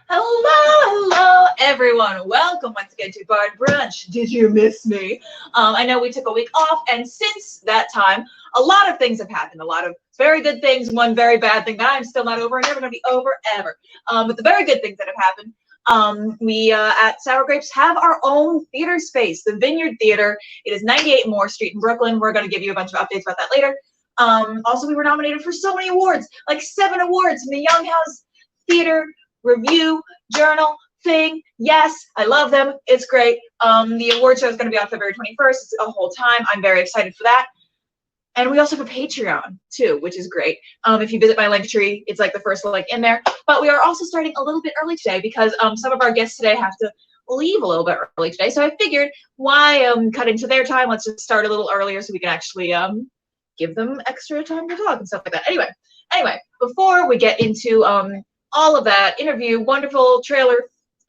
Hello, everyone. Welcome once again to Brunch. Did you miss me? I know we took a week off, and since that time, a lot of things have happened. A lot of very good things, one very bad thing that I'm still not over and never going to be over ever. But the very good things that have happened, we at Sour Grapes have our own theater space, the Vineyard Theater. It is 98 Moore Street in Brooklyn. We're going to give you a bunch of updates about that later. Also, we were nominated for so many awards, like 7 awards in the Young House Theater Review Journal thing. Yes, I love them. It's great. The award show is going to be on February 21st. It's a whole time. I'm very excited for that. And we also have a Patreon too, which is great. If you visit my link tree, it's like the first link in there. But we are also starting a little bit early today because some of our guests today have to leave a little bit early today. So I figured, why cut into their time? Let's just start a little earlier so we can actually give them extra time to talk and stuff like that. Anyway, before we get into all of that interview, wonderful trailer,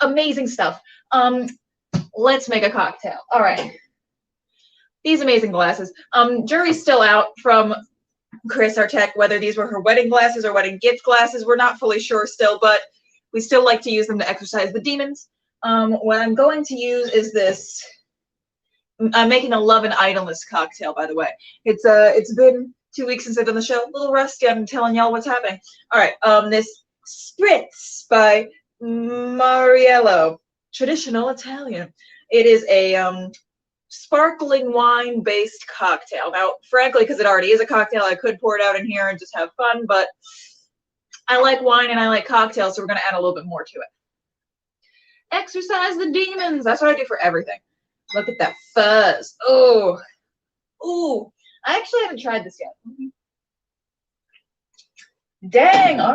amazing stuff, let's make a cocktail. All right, these amazing glasses. Jury's still out from Chris, our tech, whether these were her wedding glasses or wedding gift glasses. We're not fully sure still, but we still like to use them to exorcise the demons. What I'm going to use is this. I'm making a love and idleness cocktail, by the way. It's been 2 weeks since I've done the show. A little rusty. I'm telling y'all what's happening. All right, this Spritz by Mariello, traditional Italian. It is a sparkling wine-based cocktail. Now, frankly, because it already is a cocktail, I could pour it out in here and just have fun, but I like wine and I like cocktails, so we're going to add a little bit more to it. Exorcise the demons. That's what I do for everything. Look at that fuzz. Oh, I actually haven't tried this yet. Dang, all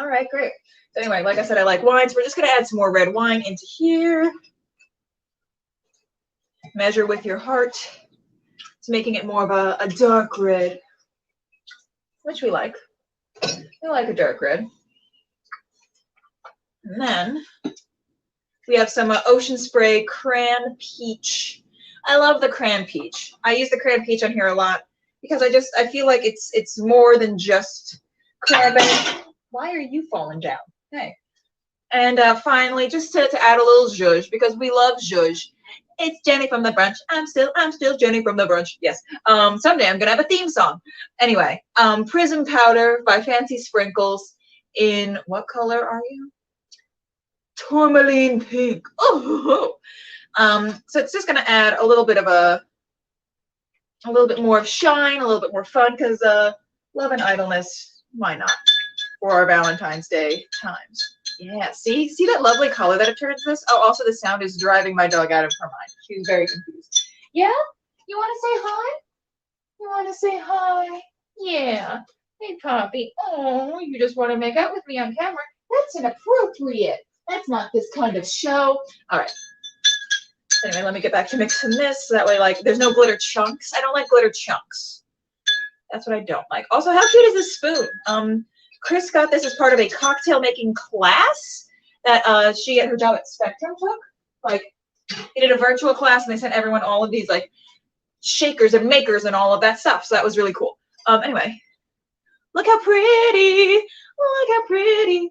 right, great. So anyway, like I said, I like wine, so we're just gonna add some more red wine into here. Measure with your heart. It's making it more of a dark red, which we like. We like a dark red. And then we have some Ocean Spray Cran Peach. I love the Cran Peach. I use the Cran Peach on here a lot because I feel like it's more than just cranberry. Why are you falling down? Hey. And finally, just to add a little zhuzh, because we love zhuzh. It's Genny from the Brunch. I'm still Genny from the Brunch. Yes. Someday I'm gonna have a theme song. Anyway, Prism Powder by Fancy Sprinkles. In what color are you? Tourmaline pink. Oh. So it's just gonna add a little bit more of shine, a little bit more fun, because love and idleness, why not? For our Valentine's Day times. Yeah, see that lovely color that it turns this? Oh, also the sound is driving my dog out of her mind. She's very confused. Yeah? You want to say hi? You want to say hi? Yeah. Hey, Poppy. Oh, you just want to make out with me on camera? That's inappropriate. That's not this kind of show. All right. Anyway, let me get back to mixing this so that way, like, there's no glitter chunks. I don't like glitter chunks. That's what I don't like. Also, how cute is this spoon? Chris got this as part of a cocktail making class that she at her job at Spectrum took. Like, they did a virtual class and they sent everyone all of these like shakers and makers and all of that stuff. So that was really cool. Anyway, look how pretty. Look how pretty.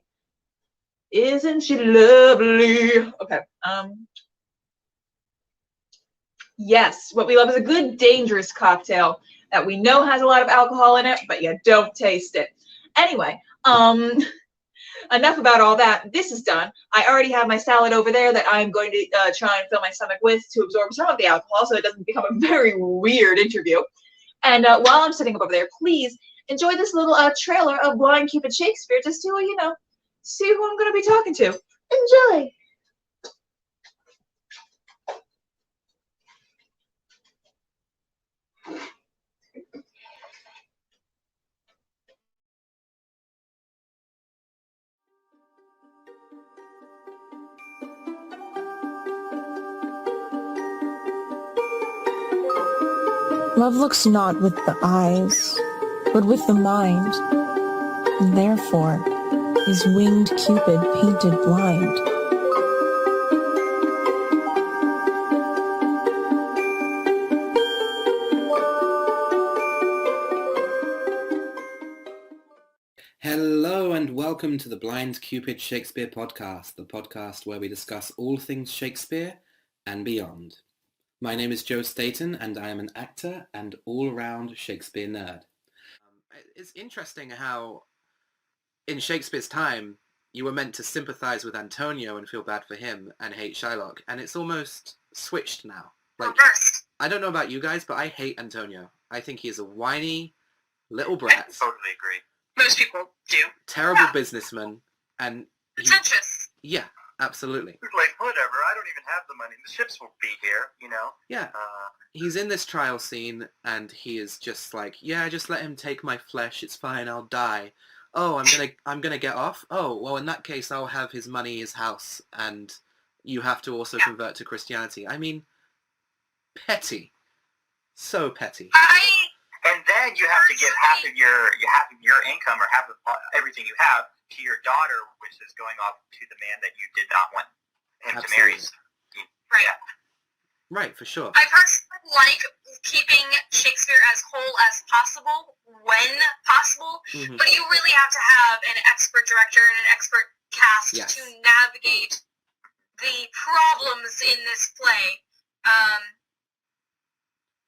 Isn't she lovely? Okay. Yes, what we love is a good dangerous cocktail that we know has a lot of alcohol in it, but you don't taste it. Anyway, enough about all that. This is done. I already have my salad over there that I'm going to try and fill my stomach with to absorb some of the alcohol so it doesn't become a very weird interview. And while I'm sitting up over there, please enjoy this little trailer of Blind Cupid Shakespeare just to, see who I'm going to be talking to. Enjoy. Love looks not with the eyes, but with the mind, and therefore is winged Cupid painted blind. Hello and welcome welcome to the Blind Cupid Shakespeare podcast, the podcast where we discuss all things Shakespeare and beyond. My name is Joe Staten, and I am an actor and all-round Shakespeare nerd. It's interesting how, in Shakespeare's time, you were meant to sympathize with Antonio and feel bad for him and hate Shylock, and it's almost switched now. Like, I don't know about you guys, but I hate Antonio. I think he is a whiny little brat. I totally agree. Most people do. Terrible businessman, and Pretentious. yeah, absolutely. Like, whatever, I don't even have the money. The ships will be here, you know? Yeah. He's in this trial scene, and he is just like, yeah, just let him take my flesh. It's fine. I'll die. Oh, I'm gonna get off. Oh, well, in that case, I'll have his money, his house, and you have to also convert to Christianity. I mean, petty. So petty. And then you have to give half of your income or half of everything you have to your daughter, which is going off to the man that you did not want him to marry. Right. Yeah. Right, for sure. I personally like keeping Shakespeare as whole as possible when possible, but you really have to have an expert director and an expert cast to navigate the problems in this play.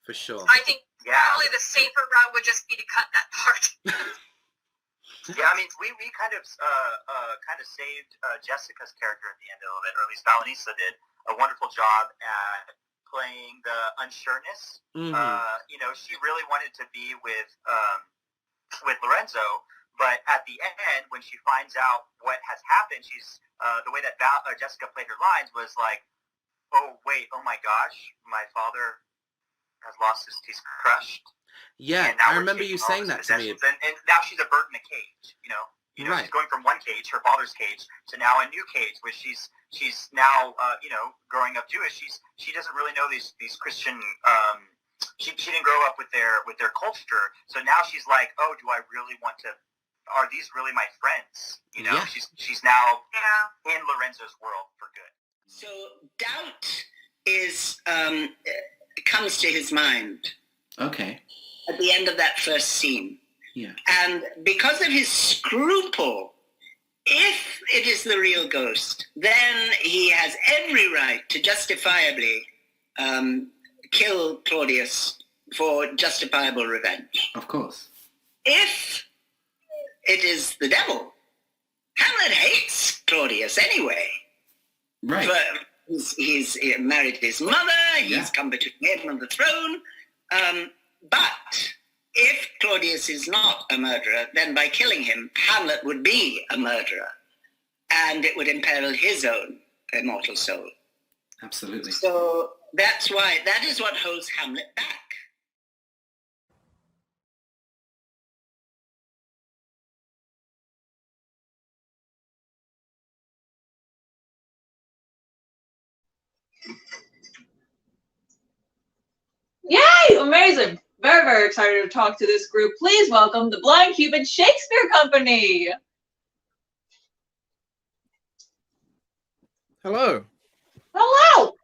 For sure. I think probably the safer route would just be to cut that part. Yeah, I mean, we kind of saved Jessica's character at the end a little bit, or at least Valentina did a wonderful job at playing the unsureness. You know, she really wanted to be with Lorenzo, but at the end, when she finds out what has happened, she's the way that Jessica played her lines was like, oh wait, oh my gosh, my father has lost he's crushed. Yeah, I remember you saying that to me. And now she's a bird in a cage, you know? She's going from one cage, her father's cage, to now a new cage, which she's now, growing up Jewish. She doesn't really know these Christian, she didn't grow up with their culture. So now she's like, oh, do I really want to, are these really my friends? You know, she's now in Lorenzo's world for good. So doubt is, comes to his mind. Okay. At the end of that first scene. Yeah. And because of his scruple, if it is the real ghost, then he has every right to justifiably kill Claudius for justifiable revenge. Of course. If it is the devil, Hamlet hates Claudius anyway. Right. He's married his mother, he's come between him and the throne. But if Claudius is not a murderer, then by killing him, Hamlet would be a murderer. And it would imperil his own immortal soul. Absolutely. So that is what holds Hamlet back. Yay! Amazing. Very, very excited to talk to this group. Please welcome the Blind Cupid Shakespeare Company. Hello. Hello.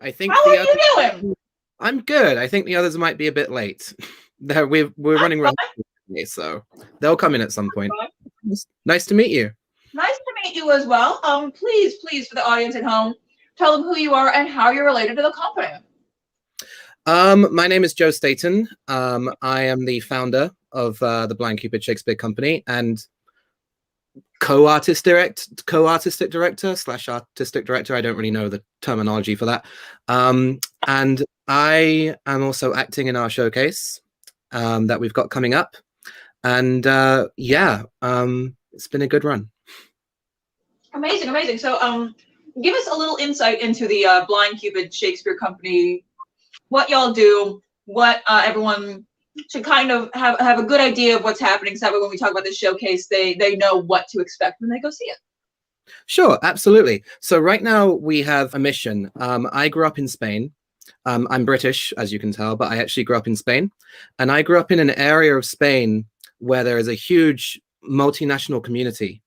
I think How are you doing? I'm good. I think the others might be a bit late. We're running around today, so they'll come in at some point. Nice to meet you. Nice to meet you as well. Please, for the audience at home, tell them who you are and how you're related to the company. My name is Joe Staten. I am the founder of the Blind Cupid Shakespeare Company and co-artistic director / artistic director. I don't really know the terminology for that. And I am also acting in our showcase that we've got coming up. And it's been a good run. Amazing. So give us a little insight into the Blind Cupid Shakespeare Company, what y'all do, what everyone should kind of have a good idea of what's happening, so that when we talk about this showcase, they know what to expect when they go see it. Sure, absolutely. So right now we have a mission. I grew up in Spain. I'm British, as you can tell, but I actually grew up in Spain. And I grew up in an area of Spain where there is a huge multinational community.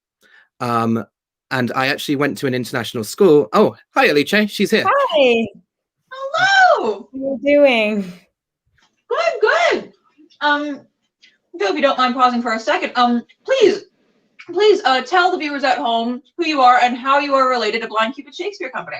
And I actually went to an international school. Oh, hi, Alice. She's here. Hi. Hello. How are you doing? Good. Joe, if you don't mind pausing for a second, please please tell the viewers at home who you are and how you are related to Blind Cupid Shakespeare Company.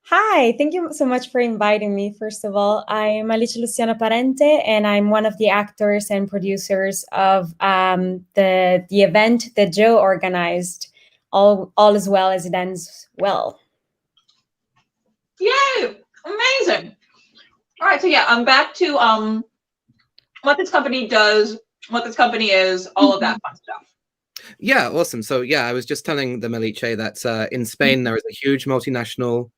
Hi, thank you so much for inviting me. First of all, I'm Alice Luciana Parente, and I'm one of the actors and producers of the event that Joe organized, All Is Well as It Ends Well. Yay! Amazing. All right, so yeah, I'm back to what this company does, what this company is, all of that fun stuff. Yeah, awesome. So yeah, I was just telling the Melice that in Spain there is a huge multinational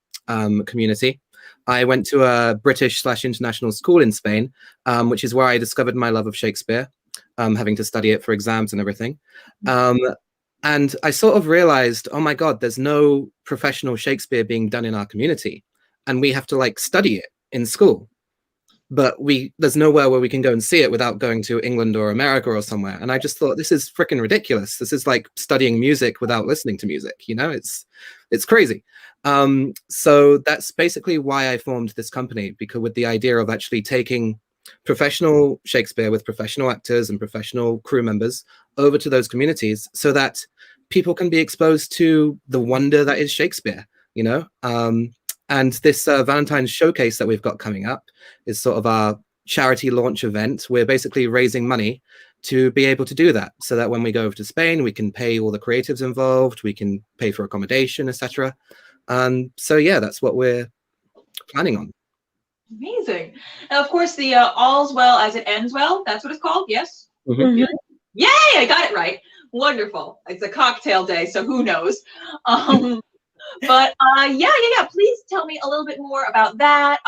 community. I went to a British/international school in Spain, which is where I discovered my love of Shakespeare, having to study it for exams and everything. And I sort of realized, oh my God, there's no professional Shakespeare being done in our community. And we have to like study it in school. But there's nowhere where we can go and see it without going to England or America or somewhere. And I just thought, this is freaking ridiculous. This is like studying music without listening to music. You know, it's crazy. So that's basically why I formed this company, because with the idea of actually taking professional Shakespeare with professional actors and professional crew members over to those communities so that people can be exposed to the wonder that is Shakespeare, you know? And this Valentine's showcase that we've got coming up is sort of our charity launch event. We're basically raising money to be able to do that, so that when we go over to Spain, we can pay all the creatives involved, we can pay for accommodation, etc. So yeah, that's what we're planning on. Amazing. And of course, the All's Well as It Ends Well, that's what it's called, yes? Mm-hmm. Yay, I got it right. Wonderful. It's a cocktail day, so who knows? But yeah. Please tell me a little bit more about that,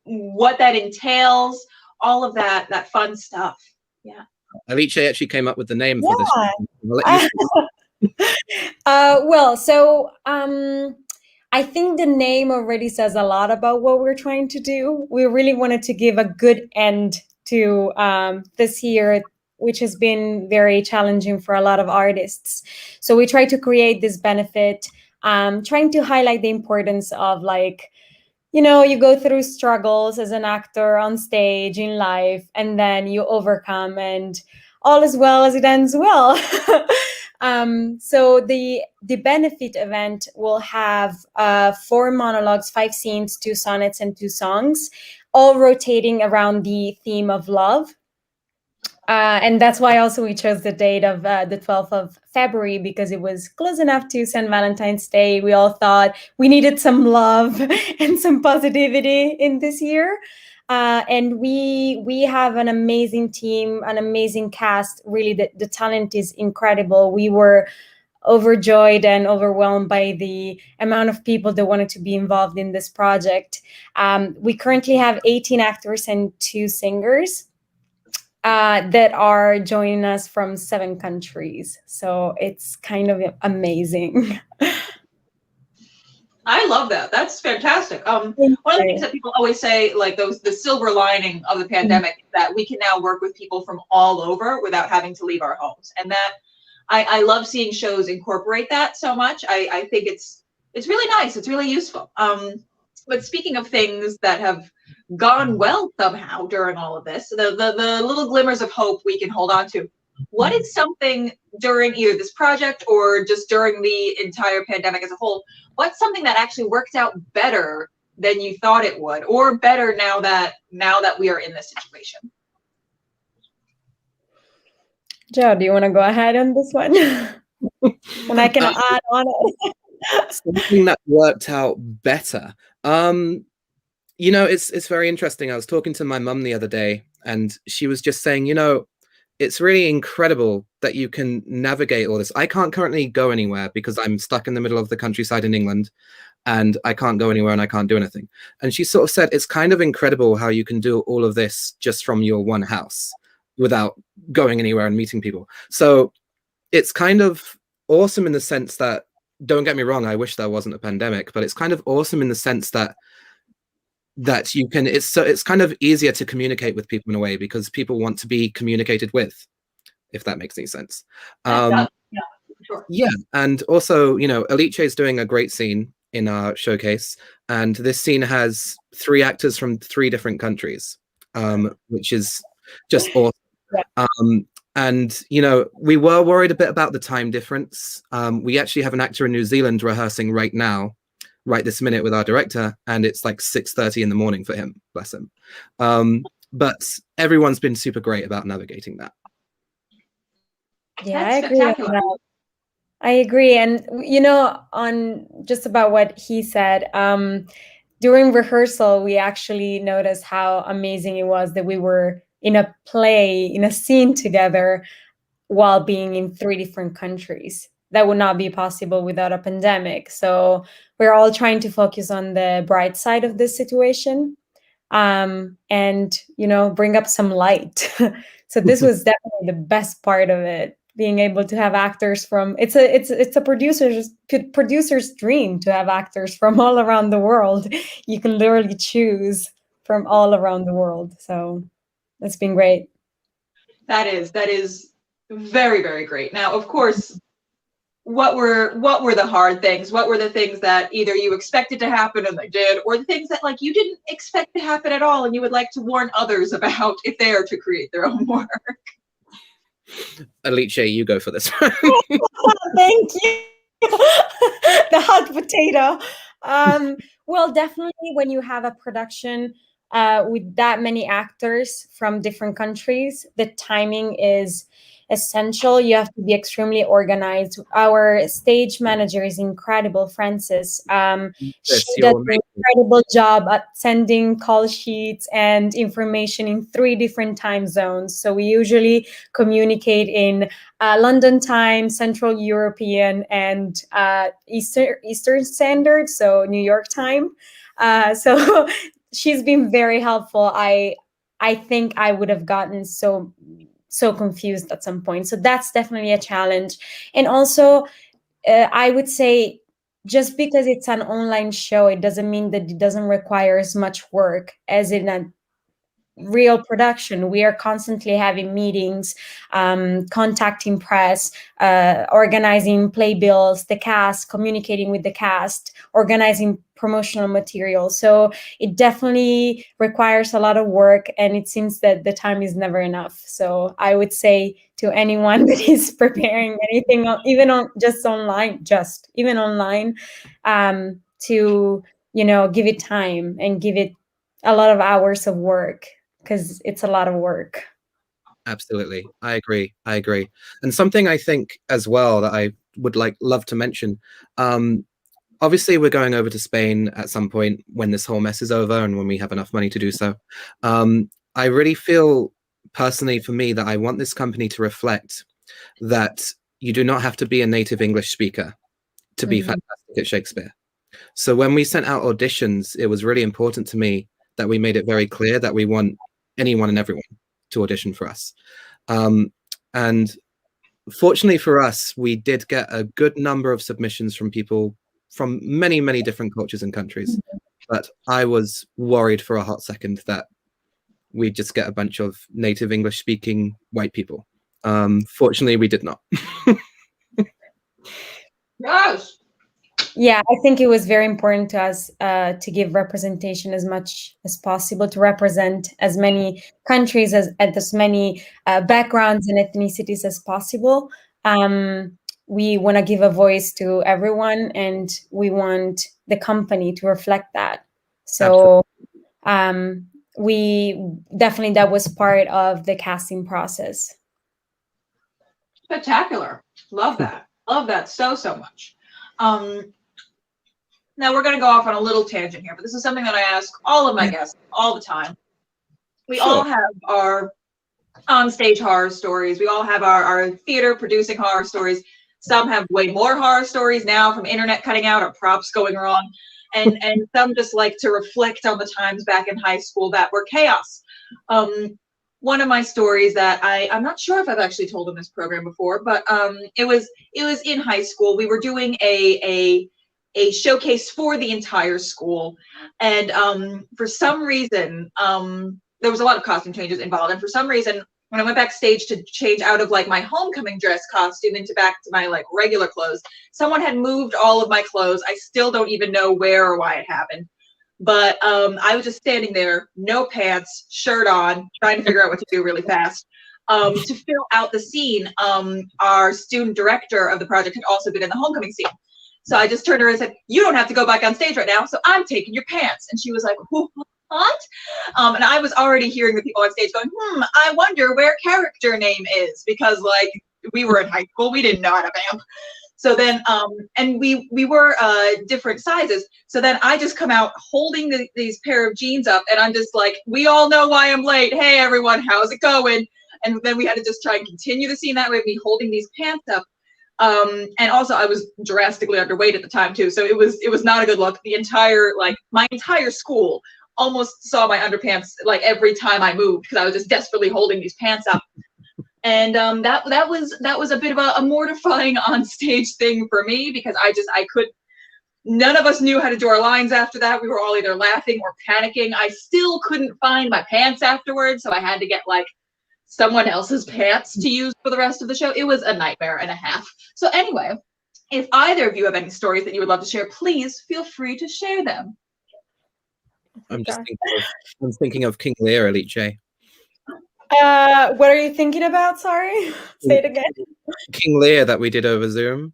what that entails, all of that fun stuff. Yeah. Alice actually came up with the name for this. I think the name already says a lot about what we're trying to do. We really wanted to give a good end to this year, which has been very challenging for a lot of artists. So we try to create this benefit, trying to highlight the importance of, like, you know, you go through struggles as an actor on stage in life, and then you overcome, and all is well as it ends well. So the benefit event will have 4 monologues, 5 scenes, 2 sonnets, and 2 songs, all rotating around the theme of love. And that's why also we chose the date of the 12th of February, because it was close enough to St. Valentine's Day. We all thought we needed some love and some positivity in this year. And we have an amazing team, an amazing cast. Really, the talent is incredible. We were overjoyed and overwhelmed by the amount of people that wanted to be involved in this project. We currently have 18 actors and 2 singers that are joining us from 7 countries. So it's kind of amazing. I love that. That's fantastic. One of the things that people always say, like the silver lining of the pandemic, is that we can now work with people from all over without having to leave our homes. And that I love seeing shows incorporate that so much. I think it's really nice. It's really useful. But speaking of things that have gone well somehow during all of this, the little glimmers of hope we can hold on to. What is something during either this project or just during the entire pandemic as a whole, what's something that actually worked out better than you thought it would, or better now that we are in this situation? Joe, do you want to go ahead on this one? And I can add on it. Something that worked out better. You know, it's very interesting. I was talking to my mum the other day, and she was just saying, you know, it's really incredible that you can navigate all this. I can't currently go anywhere because I'm stuck in the middle of the countryside in England, and I can't go anywhere and I can't do anything. And she sort of said, it's kind of incredible how you can do all of this just from your one house without going anywhere and meeting people. So it's kind of awesome in the sense that, don't get me wrong, I wish there wasn't a pandemic, but it's kind of awesome in the sense that you can, it's kind of easier to communicate with people in a way, because people want to be communicated with, if that makes any sense. Yeah, sure. Yeah, and also, you know, Alice is doing a great scene in our showcase, and this scene has 3 actors from 3 different countries, which is just awesome. And, you know, we were worried a bit about the time difference. We actually have an actor in New Zealand rehearsing right now, right this minute with our director, and it's like 6:30 in the morning for him, bless him. But everyone's been super great about navigating that. Yeah, That's I agree on spectacular. that. I agree. And, you know, on just about what he said, during rehearsal, we actually noticed how amazing it was that we were in a play, in a scene together while being in 3 different countries. That would not be possible without a pandemic. So we're all trying to focus on the bright side of this situation, and, you know, bring up some light. So this was definitely the best part of it, being able to have actors from, it's a producer's dream to have actors from all around the world. You can literally choose from all around the world. So that's been great. That is very, very great. Now, of course, what were the hard things? What were the things that either you expected to happen and they did, or the things that like you didn't expect to happen at all and you would like to warn others about if they are to create their own work? Alicia, you go for this. Thank you. The hot potato. Well, definitely when you have a production with that many actors from different countries, the timing is essential. You have to be extremely organized. Our stage manager is incredible, Frances. She does an incredible job at sending call sheets and information in 3 different time zones. So we usually communicate in London time, Central European, and Eastern Standard, so New York time. So she's been very helpful. I think I would have gotten so confused at some point. So that's definitely a challenge. And also, I would say, just because it's an online show, it doesn't mean that it doesn't require as much work as in a real production. We are constantly having meetings, contacting press, organizing playbills, the cast, communicating with the cast, organizing promotional material. So it definitely requires a lot of work, and it seems that the time is never enough. So I would say to anyone that is preparing anything, even online, to, you know, give it time and give it a lot of hours of work, because it's a lot of work. Absolutely. I agree. And something I think as well that I would love to mention, obviously we're going over to Spain at some point when this whole mess is over and when we have enough money to do so. I really feel personally for me that I want this company to reflect that you do not have to be a native English speaker to be fantastic at Shakespeare. So when we sent out auditions, it was really important to me that we made it very clear that we want anyone and everyone to audition for us. And fortunately for us, we did get a good number of submissions from people from many, many different cultures and countries. But I was worried for a hot second that we'd just get a bunch of native English speaking white people. Fortunately, we did not. Yes. Yeah, I think it was very important to us to give representation as much as possible, to represent as many countries as many backgrounds and ethnicities as possible. We want to give a voice to everyone, and we want the company to reflect that. So we definitely, that was part of the casting process. Spectacular. Love that. Love that so much. Now we're going to go off on a little tangent here, but this is something that I ask all of my guests all the time. We all have our on-stage horror stories. We all have our theater producing horror stories. Some have way more horror stories now from internet cutting out or props going wrong. And some just like to reflect on the times back in high school that were chaos. One of my stories that I'm not sure if I've actually told in this program before, but it was in high school. We were doing a showcase for the entire school, and for some reason there was a lot of costume changes involved, and for some reason when I went backstage to change out of like my homecoming dress costume into back to my like regular clothes, someone had moved all of my clothes. I still don't even know where or why it happened, but I was just standing there, no pants, shirt on, trying to figure out what to do really fast. To fill out the scene, our student director of the project had also been in the homecoming scene. So I just turned to her and said, "You don't have to go back on stage right now, so I'm taking your pants." And she was like, "What?" And I was already hearing the people on stage going, "I wonder where character name is," because like we were in high school, we didn't know how to vamp. So then, and we were different sizes. So then I just come out holding these pair of jeans up, and I'm just like, "We all know why I'm late. Hey everyone, how's it going?" And then we had to just try and continue the scene that way, me holding these pants up. And also I was drastically underweight at the time too, so it was not a good look. My entire school almost saw my underpants like every time I moved, because I was just desperately holding these pants up. And that was a bit of a mortifying on stage thing for me, because none of us knew how to do our lines after that. We were all either laughing or panicking. I still couldn't find my pants afterwards, so I had to get like someone else's pants to use for the rest of the show. It was a nightmare and a half. So anyway, if either of you have any stories that you would love to share, please feel free to share them. I'm thinking of King Lear, Elite. What are you thinking about? Sorry, say it again. King Lear that we did over Zoom.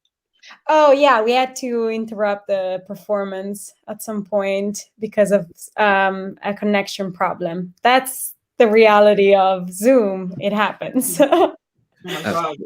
Oh yeah, we had to interrupt the performance at some point because of a connection problem. That's the reality of Zoom. It happens. Oh my God.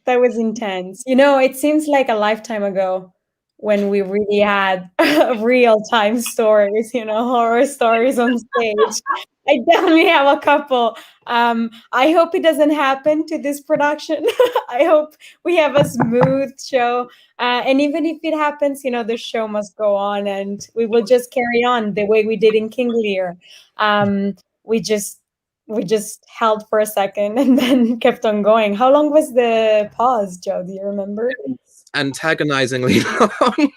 That was intense. It seems like a lifetime ago when we really had real-time stories, horror stories on stage. I definitely have a couple. I hope it doesn't happen to this production. I hope we have a smooth show. And even if it happens, the show must go on, and we will just carry on the way we did in King Lear. We just held for a second and then kept on going. How long was the pause, Joe? Do you remember? Antagonizingly long.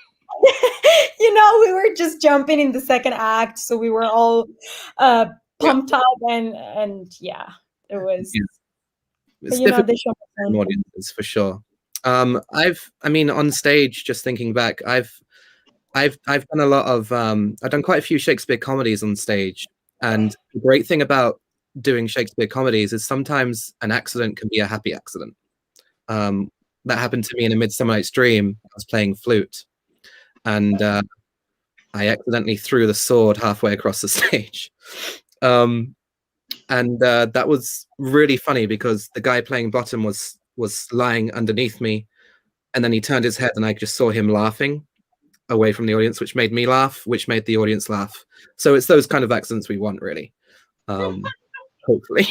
We were just jumping in the second act, so we were all pumped up, and yeah, it was. Yeah. It's difficult the show for audiences for sure. On stage, just thinking back, I've done a lot of I've done quite a few Shakespeare comedies on stage, and the great thing about doing Shakespeare comedies is sometimes an accident can be a happy accident. That happened to me in A Midsummer Night's Dream. I was playing flute, and I accidentally threw the sword halfway across the stage. That was really funny because the guy playing bottom was lying underneath me, and then he turned his head and I just saw him laughing away from the audience, which made me laugh, which made the audience laugh. So it's those kind of accidents we want, really. Hopefully.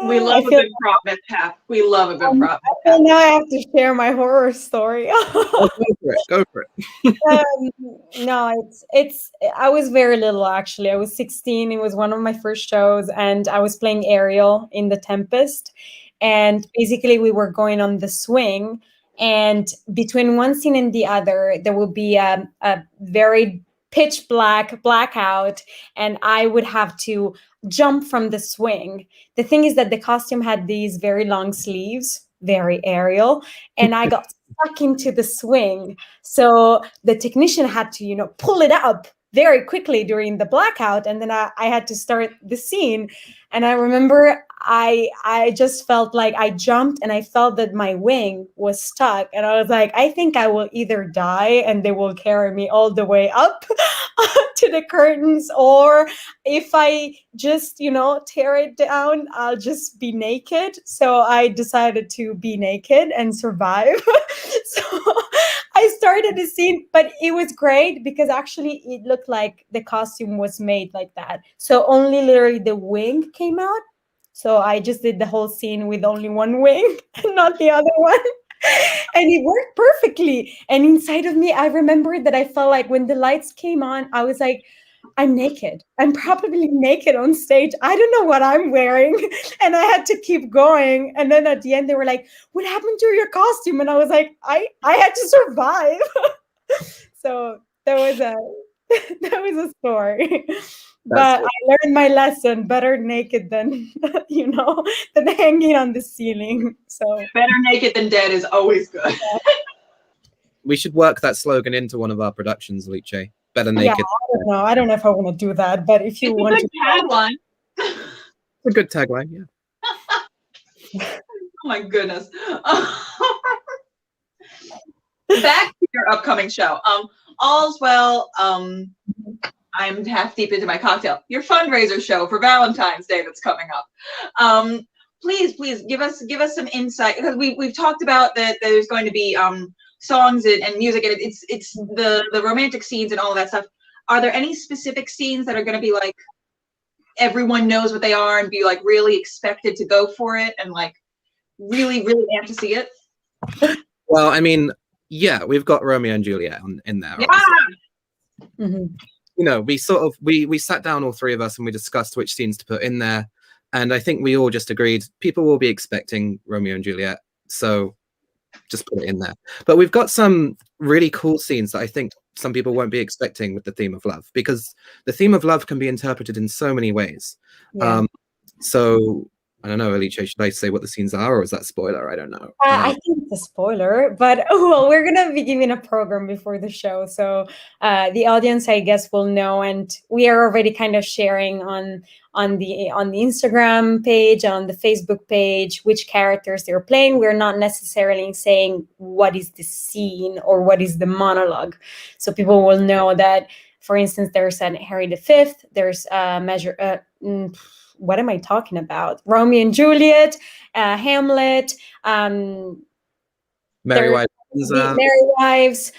We love a good prop mishap. We love a good prop mishap. Now I have to share my horror story. Go for it. No, I was very little, actually. I was 16. It was one of my first shows, and I was playing Ariel in The Tempest. And basically we were going on the swing, and between one scene and the other, there would be a very pitch blackout, and I would have to jump from the swing. The thing is that the costume had these very long sleeves, very Ariel, and I got stuck into the swing. So the technician had to, pull it up very quickly during the blackout, and then I had to start the scene. And I remember I just felt like I jumped and I felt that my wing was stuck, and I was like, I think I will either die and they will carry me all the way up to the curtains, or if I just tear it down, I'll just be naked. So I decided to be naked and survive. So I started the scene, but it was great because actually it looked like the costume was made like that. So only literally the wing came out. So I just did the whole scene with only one wing and not the other one. And it worked perfectly. And inside of me, I remembered that I felt like when the lights came on, I was like, I'm naked. I'm probably naked on stage. I don't know what I'm wearing. And I had to keep going. And then at the end, they were like, what happened to your costume? And I was like, I had to survive. So that was a story. But I learned my lesson: better naked than than hanging on the ceiling. So better naked than dead is always good. We should work that slogan into one of our productions, Alice. Better naked. Yeah, I don't know if I want to do that, but if you want to add one. a good tagline, yeah. Oh my goodness. Back to your upcoming show. All's well. I'm half deep into my cocktail. Your fundraiser show for Valentine's Day that's coming up. Please give us some insight, because we've talked about that there's going to be songs and music, and it's the romantic scenes and all of that stuff. Are there any specific scenes that are going to be like everyone knows what they are and be like really expected to go for it and like really amped to see it? Well, I mean, yeah, we've got Romeo and Juliet in there. Yeah. Mm-hmm. You know, we sat down, all three of us, and we discussed which scenes to put in there. And I think we all just agreed people will be expecting Romeo and Juliet, so just put it in there. But we've got some really cool scenes that I think some people won't be expecting with the theme of love, because the theme of love can be interpreted in so many ways. Yeah. So I don't know, Alicia, should I say what the scenes are, or is that spoiler? I don't know. I think it's a spoiler, but well, we're gonna be giving a program before the show, so the audience, I guess, will know. And we are already kind of sharing on the Instagram page, on the Facebook page, which characters they're playing. We're not necessarily saying what is the scene or what is the monologue, so people will know that. For instance, there's an Harry V. There's what am I talking about? Romeo and Juliet, Hamlet, Merry Wives. Merry Wives.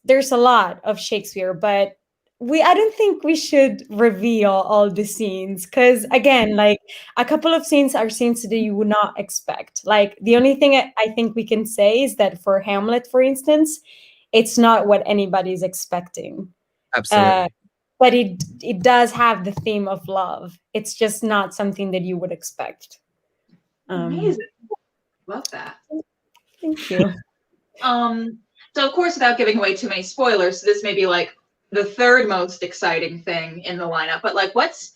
There's a lot of Shakespeare, but I don't think we should reveal all the scenes, because again, like a couple of scenes are scenes that you would not expect. Like the only thing I think we can say is that for Hamlet, for instance, it's not what anybody's expecting. Absolutely. But it does have the theme of love. It's just not something that you would expect. Amazing. Love that. Thank you. So of course, without giving away too many spoilers, this may be like the third most exciting thing in the lineup. But like, what's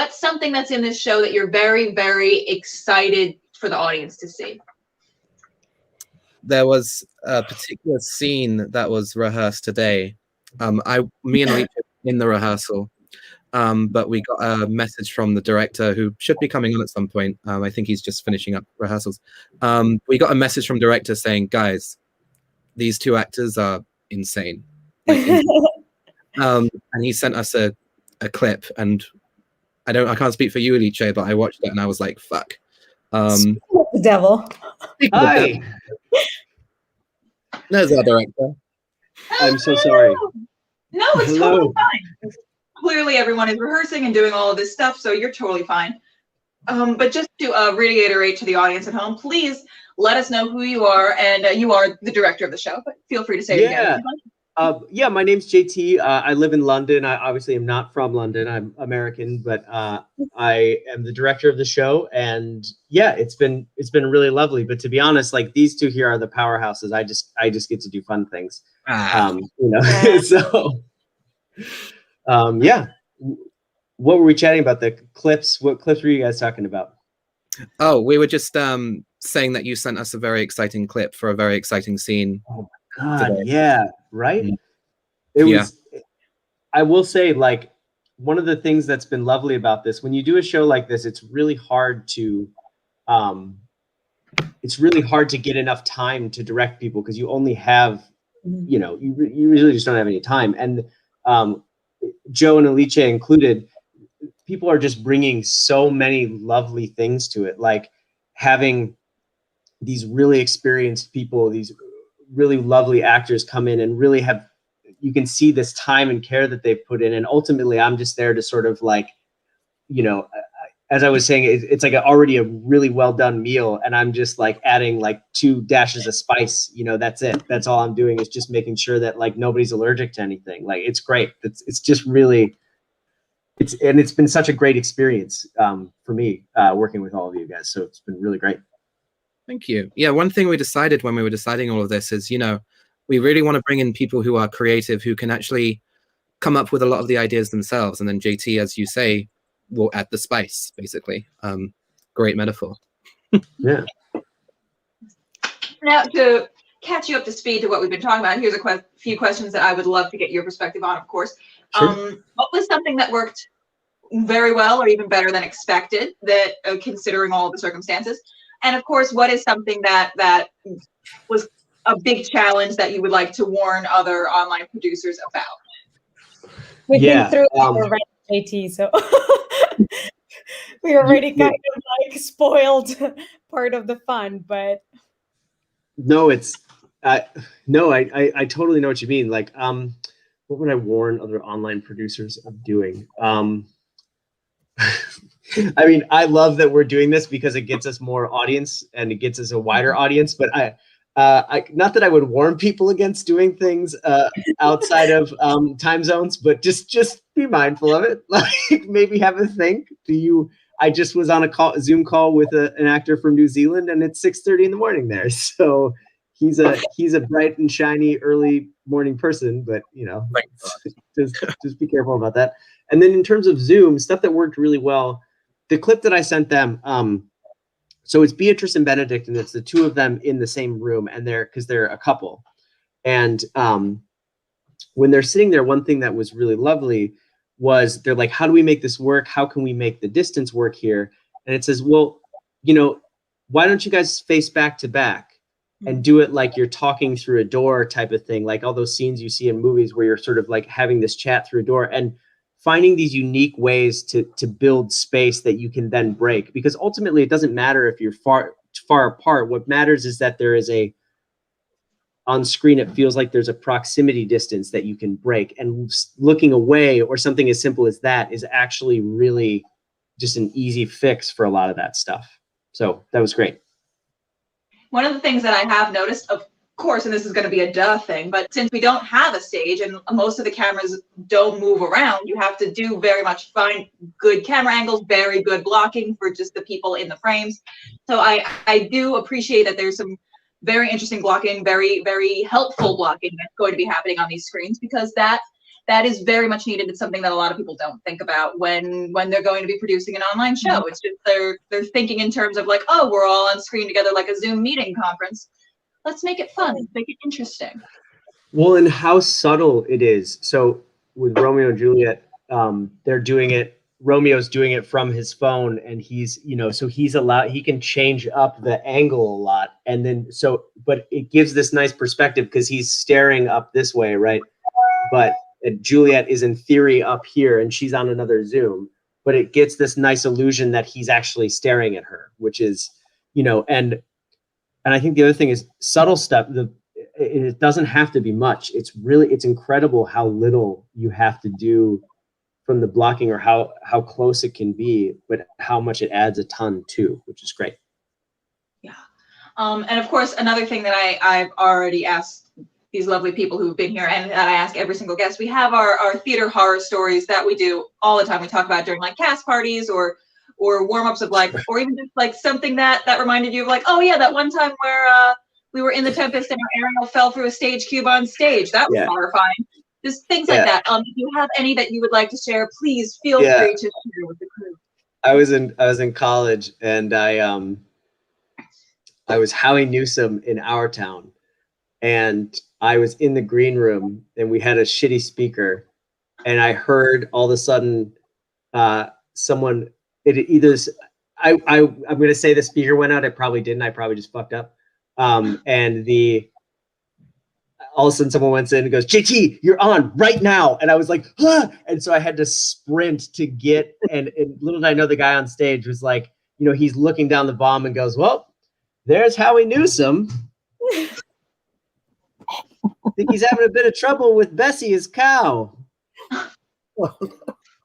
something that's in this show that you're very, very excited for the audience to see? There was a particular scene that was rehearsed today. Me and Alicia in the rehearsal, but we got a message from the director, who should be coming on at some point. I think he's just finishing up rehearsals. We got a message from director saying, guys, these two actors are insane. Like, and he sent us a clip, and I can't speak for you, Alicia, but I watched it and I was like, fuck. The devil. Hi. There's our director. I'm so sorry. No, it's totally fine. Clearly, everyone is rehearsing and doing all of this stuff, so you're totally fine. But just to reiterate to the audience at home, please let us know who you are, and you are the director of the show, but feel free to say it again. Yeah, my name's JT. I live in London. I obviously am not from London. I'm American, but I am the director of the show, and yeah, it's been really lovely. But to be honest, like these two here are the powerhouses. I just get to do fun things. So yeah. What were we chatting about? The clips? What clips were you guys talking about? Oh, we were just saying that you sent us a very exciting clip for a very exciting scene. Oh my God, today. Yeah, right? Mm. It was, I will say, like, one of the things that's been lovely about this, when you do a show like this, it's really hard to get enough time to direct people, because you only have, you know, you really just don't have any time. And Joe and Alicia included, people are just bringing so many lovely things to it, like having these really experienced people, these really lovely actors come in and really have, you can see this time and care that they've put in. And ultimately, I'm just there to sort of like, you know, as I was saying, it's like already a really well done meal, and I'm just like adding like 2 dashes of spice. You know, that's it. That's all I'm doing, is just making sure that like nobody's allergic to anything. Like, it's great. It's just really, it's been such a great experience for me working with all of you guys. So it's been really great. Thank you. Yeah, one thing we decided when we were deciding all of this is, you know, we really want to bring in people who are creative, who can actually come up with a lot of the ideas themselves. And then JT, as you say, will add the spice, basically. Great metaphor. Yeah. Now, to catch you up to speed to what we've been talking about, here's a few questions that I would love to get your perspective on, of course. Sure. What was something that worked very well or even better than expected, that considering all the circumstances? And of course, what is something that was a big challenge that you would like to warn other online producers about? We've been through it already, JT, so we already kind of like spoiled part of the fun, but no, it's no, I totally know what you mean. Like, what would I warn other online producers of doing? I mean, I love that we're doing this because it gets us more audience and it gets us a wider audience. But I not that I would warn people against doing things outside of time zones, but just be mindful of it. Like, maybe have a think. I just was on a Zoom call with an actor from New Zealand, and it's 6:30 in the morning there. So he's a bright and shiny early morning person, but just be careful about that. And then in terms of Zoom, stuff that worked really well, the clip that I sent them, so it's Beatrice and Benedict, and it's the two of them in the same room, and they're a couple. And when they're sitting there, one thing that was really lovely was they're like, how do we make this work? How can we make the distance work here? And it says, well, why don't you guys face back to back and do it like you're talking through a door type of thing, like all those scenes you see in movies where you're sort of like having this chat through a door, and finding these unique ways to build space that you can then break. Because ultimately, it doesn't matter if you're far apart. What matters is that there is on screen, it feels like there's a proximity distance that you can break. And looking away or something as simple as that is actually really just an easy fix for a lot of that stuff. So that was great. One of the things that I have noticed, of course, and this is going to be a duh thing, but since we don't have a stage and most of the cameras don't move around, you have to do very much find good camera angles, very good blocking for just the people in the frames. So I do appreciate that there's some very interesting blocking, very, very helpful blocking that's going to be happening on these screens, because that is very much needed. It's something that a lot of people don't think about when they're going to be producing an online show. It's just they're thinking in terms of like, oh, we're all on screen together like a Zoom meeting conference. Let's make it fun. Let's make it interesting. Well, and how subtle it is. So with Romeo and Juliet, they're doing it. Romeo's doing it from his phone, and he's he can change up the angle a lot. And then, but it gives this nice perspective because he's staring up this way, right? But Juliet is in theory up here and she's on another Zoom, but it gets this nice illusion that he's actually staring at her, which is, and I think the other thing is subtle stuff. It doesn't have to be much. It's incredible how little you have to do from the blocking, or how close it can be, but how much it adds a ton too, which is great. Yeah. And of course, another thing that I've already asked these lovely people who've been here, and that I ask every single guest, we have our theater horror stories that we do all the time. We talk about during like cast parties or warm-ups of like, or even just like something that reminded you of like, oh yeah, that one time where we were in the Tempest and our Ariel fell through a stage cube on stage. That was horrifying. Just things like that. If you have any that you would like to share, please feel free to share with the crew. I was in college, and I was Howie Newsom in our town, and I was in the green room, and we had a shitty speaker, and I heard all of a sudden someone. I'm going to say the speaker went out. It probably didn't. I probably just fucked up. And all of a sudden someone went in and goes, JT, you're on right now. And I was like, ah! And so I had to sprint to get, and little did I know the guy on stage was like, he's looking down the bomb and goes, well, there's Howie Newsom. I think he's having a bit of trouble with Bessie, his cow.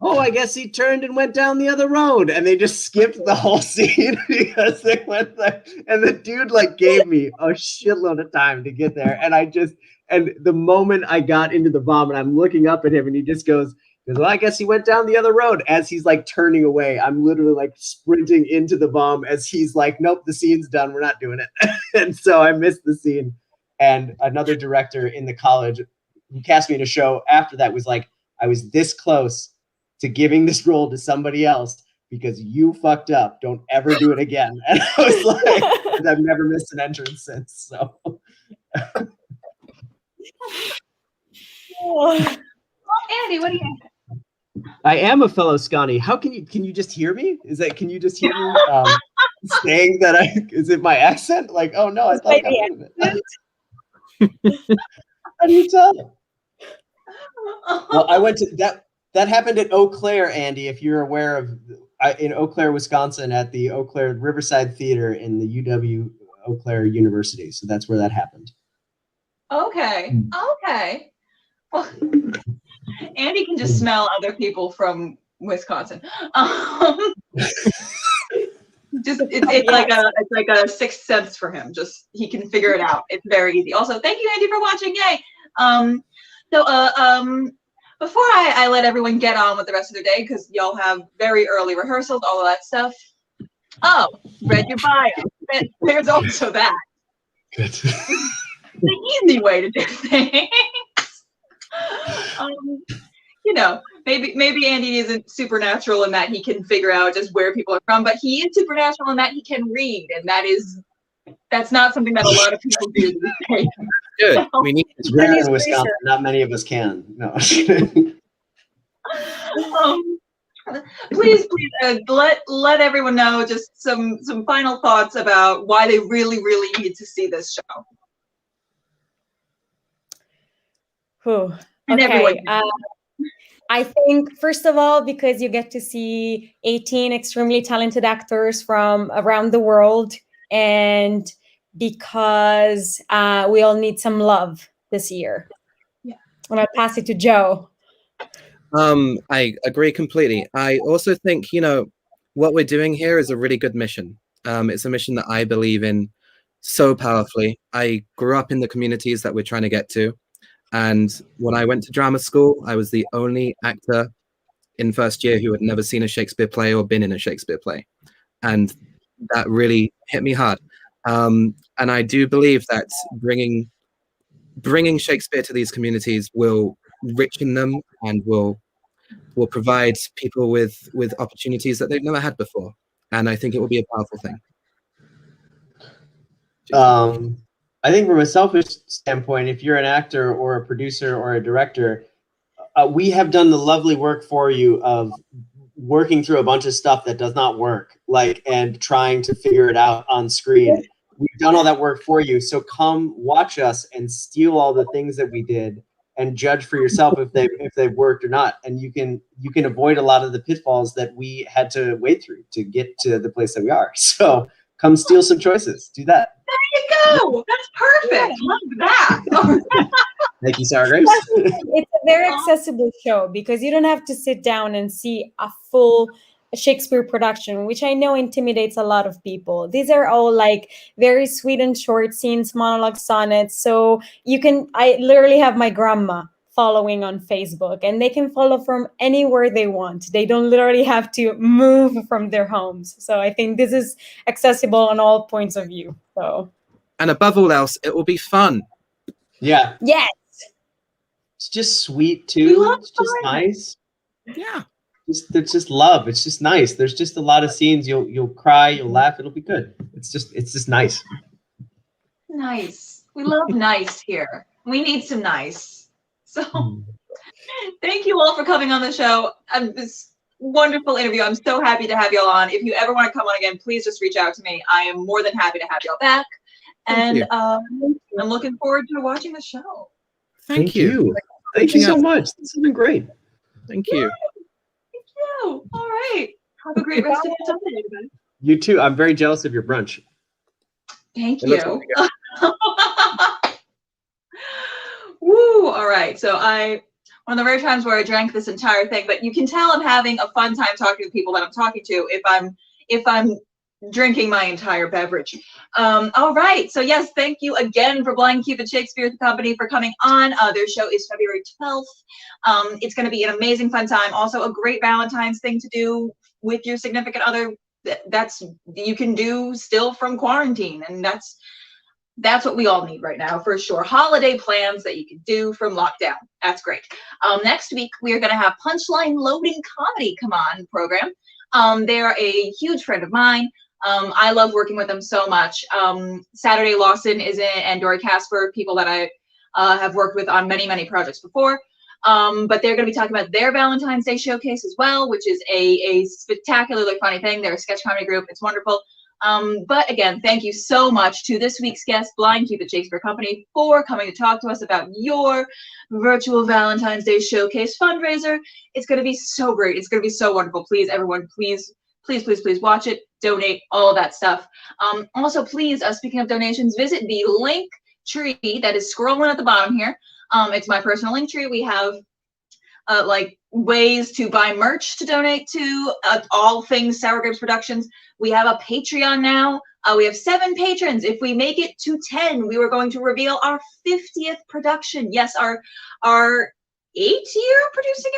Oh, I guess he turned and went down the other road. And they just skipped the whole scene because they went there. And the dude gave me a shitload of time to get there. And the moment I got into the bomb and I'm looking up at him and he just goes, well, I guess he went down the other road, as he's turning away. I'm literally sprinting into the bomb as he's like, nope, the scene's done. We're not doing it. And so I missed the scene. And another director in the college who cast me in a show after that was like, I was this close to giving this role to somebody else because you fucked up. Don't ever do it again. And I was like, I've never missed an entrance since. So. Well, Andy, what do you think? I am a fellow Scotty. How can you just hear me? Can you just hear me saying that is it my accent? Like, oh no, I thought I got rid of it. How do you tell? Well, I went to that happened at Eau Claire, Andy, if you're aware of, in Eau Claire, Wisconsin, at the Eau Claire Riverside Theater in the UW Eau Claire University. So that's where that happened. Okay. Well, Andy can just smell other people from Wisconsin. It's like a sixth sense for him. Just he can figure it out. It's very easy. Also, thank you, Andy, for watching. Yay! Before I let everyone get on with the rest of their day, because y'all have very early rehearsals, all of that stuff. Oh, read your bio. There's also that. Good. The easy way to do things. Maybe Andy isn't supernatural in that he can figure out just where people are from, but he is supernatural in that he can read, and that's not something that a lot of people do these days. Good. We need it's rare in Wisconsin. Not many of us can. No. Please, let everyone know just some final thoughts about why they really, really need to see this show. Okay. I think, first of all, because you get to see 18 extremely talented actors from around the world, and because we all need some love this year. Yeah. And I'll pass it to Joe. I agree completely. I also think, what we're doing here is a really good mission. It's a mission that I believe in so powerfully. I grew up in the communities that we're trying to get to. And when I went to drama school, I was the only actor in first year who had never seen a Shakespeare play or been in a Shakespeare play. And that really hit me hard. And I do believe that bringing Shakespeare to these communities will richen them and will provide people with opportunities that they've never had before. And I think it will be a powerful thing. I think from a selfish standpoint, if you're an actor or a producer or a director, we have done the lovely work for you of working through a bunch of stuff that does not work, and trying to figure it out on screen. We've done all that work for you. So come watch us and steal all the things that we did and judge for yourself if they've worked or not. And you can avoid a lot of the pitfalls that we had to wade through to get to the place that we are. So come steal some choices. Do that. There you go. That's perfect. Love that. Thank you, Sarah Grace. It's a very accessible show because you don't have to sit down and see a full Shakespeare production, which I know intimidates a lot of people. These are all very sweet and short scenes, monologue sonnets. So I literally have my grandma following on Facebook, and they can follow from anywhere they want. They don't literally have to move from their homes. So I think this is accessible on all points of view. So, and above all else, it will be fun. Yeah. Yes. It's just sweet too. It's just nice. Yeah. It's just love. It's just nice. There's just a lot of scenes. You'll cry. You'll laugh. It'll be good. It's just nice. Nice. We love nice here. We need some nice. So, thank you all for coming on the show. This wonderful interview. I'm so happy to have y'all on. If you ever want to come on again, please just reach out to me. I am more than happy to have y'all back. And I'm looking forward to watching the show. Thank you. Thank you so much. This has been great. Thank you. Thank you. All right. Have a great rest of your Sunday, everybody. You too. I'm very jealous of your brunch. Thank you. Woo! All right. So one of the rare times where I drank this entire thing, but you can tell I'm having a fun time talking to people that I'm talking to if I'm drinking my entire beverage. All right. So yes, thank you again for Blind Cupid Shakespeare Company for coming on. Their show is February 12th. It's going to be an amazing fun time. Also a great Valentine's thing to do with your significant other. That's you can do still from quarantine, and that's what we all need right now for sure. Holiday plans that you can do from lockdown. That's great. Next week we are going to have Punchline Loading Comedy come on program. They're a huge friend of mine. I love working with them so much. Saturday Lawson is in, and Dory Casper, people that I have worked with on many, many projects before. But they're going to be talking about their Valentine's Day showcase as well, which is a spectacularly funny thing. They're a sketch comedy group. It's wonderful. But again, thank you so much to this week's guest, Blind Cupid Shakespeare Company, for coming to talk to us about your virtual Valentine's Day showcase fundraiser. It's going to be so great. It's going to be so wonderful. Please, everyone, please watch it, donate, all of that stuff. Also, please, speaking of donations, visit the link tree that is scrolling at the bottom here. It's my personal link tree. We have like ways to buy merch to donate to all things Sour Grapes Productions. We have a Patreon now. We have 7 patrons. If we make it to 10, we were going to reveal our 50th production. Yes, our 8-year producing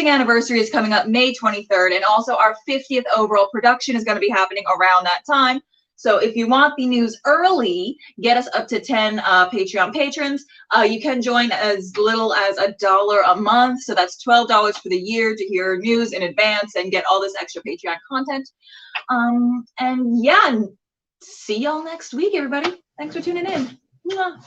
anniversary is coming up May 23rd, and also our 50th overall production is going to be happening around that time. So if you want the news early, get us up to 10 Patreon patrons. You can join as little as $1 a month. So that's $12 for the year to hear news in advance and get all this extra Patreon content. And yeah, see y'all next week, everybody. Thanks for tuning in. Mwah.